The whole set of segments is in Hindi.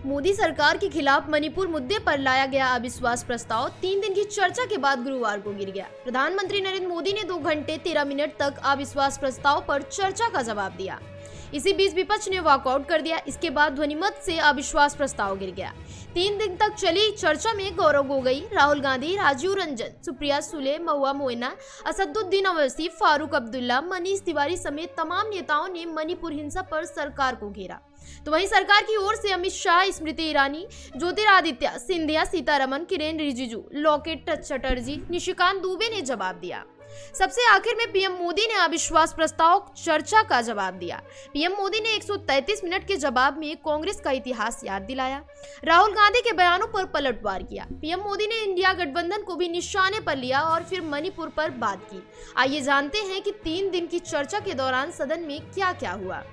मोदी सरकार के खिलाफ मणिपुर मुद्दे पर लाया गया अविश्वास प्रस्ताव 3 दिन की चर्चा के बाद गुरुवार को गिर गया। प्रधानमंत्री नरेंद्र मोदी ने 2 घंटे 13 मिनट तक अविश्वास प्रस्ताव पर चर्चा का जवाब दिया। इसी बीच विपक्ष ने वॉकआउट कर दिया। इसके बाद ध्वनिमत से अविश्वास प्रस्ताव गिर गया। 3 दिन तक चली चर्चा में गौरव गोगोई, राहुल गांधी, राजीव रंजन, सुप्रिया सुले, महुआ मोइना, असदुद्दीन ओवैसी, फारूक अब्दुल्ला, मनीष तिवारी समेत तमाम नेताओं ने मणिपुर हिंसा पर सरकार को घेरा। तो वहीं सरकार की ओर से अमित शाह, स्मृति ईरानी, ज्योतिरादित्य सिंधिया, सीतारमण, किरेन रिजिजू, लोकेट चटर्जी, निशिकांत दुबे ने जवाब दिया। सबसे आखिर में पीएम मोदी ने अविश्वास प्रस्ताव चर्चा का जवाब दिया। पीएम मोदी ने 133 मिनट के जवाब में कांग्रेस का इतिहास याद दिलाया, राहुल गांधी के बयानों पर पलटवार किया। पीएम मोदी ने इंडिया गठबंधन को भी निशाने पर लिया और फिर मणिपुर पर बात की। आइए जानते हैं कि 3 दिन की चर्चा के दौरान सदन में क्या क्या हुआ।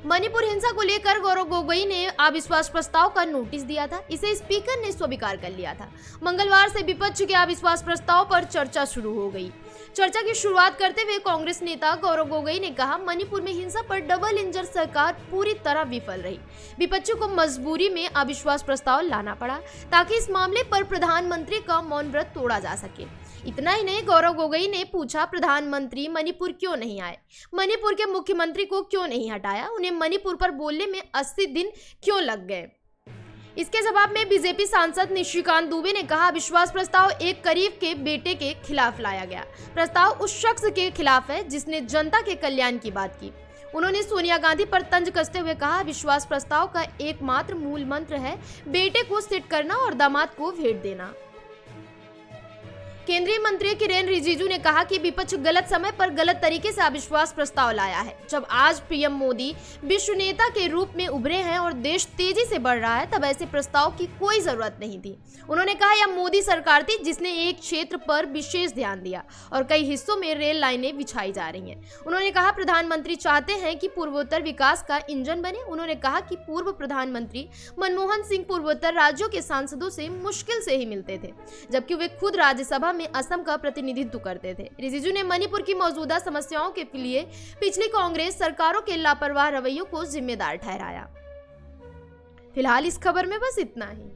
मणिपुर हिंसा को लेकर गौरव गोगोई ने अविश्वास प्रस्ताव का नोटिस दिया था। इसे स्पीकर ने स्वीकार कर लिया था। मंगलवार से विपक्ष के अविश्वास प्रस्ताव पर चर्चा शुरू हो गई। चर्चा की शुरुआत करते हुए कांग्रेस नेता गौरव गोगोई ने कहा, मणिपुर में हिंसा पर डबल इंजन सरकार पूरी तरह विफल रही। विपक्षी को मजबूरी में अविश्वास प्रस्ताव लाना पड़ा ताकि इस मामले पर प्रधानमंत्री का मौन व्रत तोड़ा जा सके। इतना ही नहीं, गौरव गोगोई ने पूछा, प्रधानमंत्री मणिपुर क्यों नहीं आए? मणिपुर के मुख्यमंत्री को क्यों नहीं हटाया? उन्हें मणिपुर पर बोलने में 80 दिन क्यों लग गए? इसके जवाब में बीजेपी सांसद निशिकांत दुबे ने कहा, विश्वास प्रस्ताव एक करीब के बेटे के खिलाफ लाया गया। प्रस्ताव उस शख्स के खिलाफ है जिसने जनता के कल्याण की बात की। उन्होंने सोनिया गांधी पर तंज कसते हुए कहा, विश्वास प्रस्ताव का एकमात्र मूल मंत्र है बेटे को सेट करना और दामाद को भेंट देना। केंद्रीय मंत्री किरेन रिजिजू ने कहा कि विपक्ष गलत समय पर गलत तरीके से अविश्वास प्रस्ताव लाया है। जब आज पीएम मोदी विश्व नेता के रूप में उभरे हैं और देश तेजी से बढ़ रहा है, तब ऐसे प्रस्ताव की कोई जरूरत नहीं थी। उन्होंने कहा, यह मोदी सरकार थी जिसने एक क्षेत्र पर विशेष ध्यान दिया और कई हिस्सों में रेल लाइनें बिछाई जा रही हैं। उन्होंने कहा, प्रधानमंत्री चाहते हैं कि पूर्वोत्तर विकास का इंजन बने। उन्होंने कहा कि पूर्व प्रधानमंत्री मनमोहन सिंह पूर्वोत्तर राज्यों के सांसदों से मुश्किल से ही मिलते थे, जबकि वे खुद राज्यसभा में असम का प्रतिनिधित्व करते थे। रिजिजू ने मणिपुर की मौजूदा समस्याओं के लिए पिछली कांग्रेस सरकारों के लापरवाह रवैयों को जिम्मेदार ठहराया। फिलहाल इस खबर में बस इतना ही।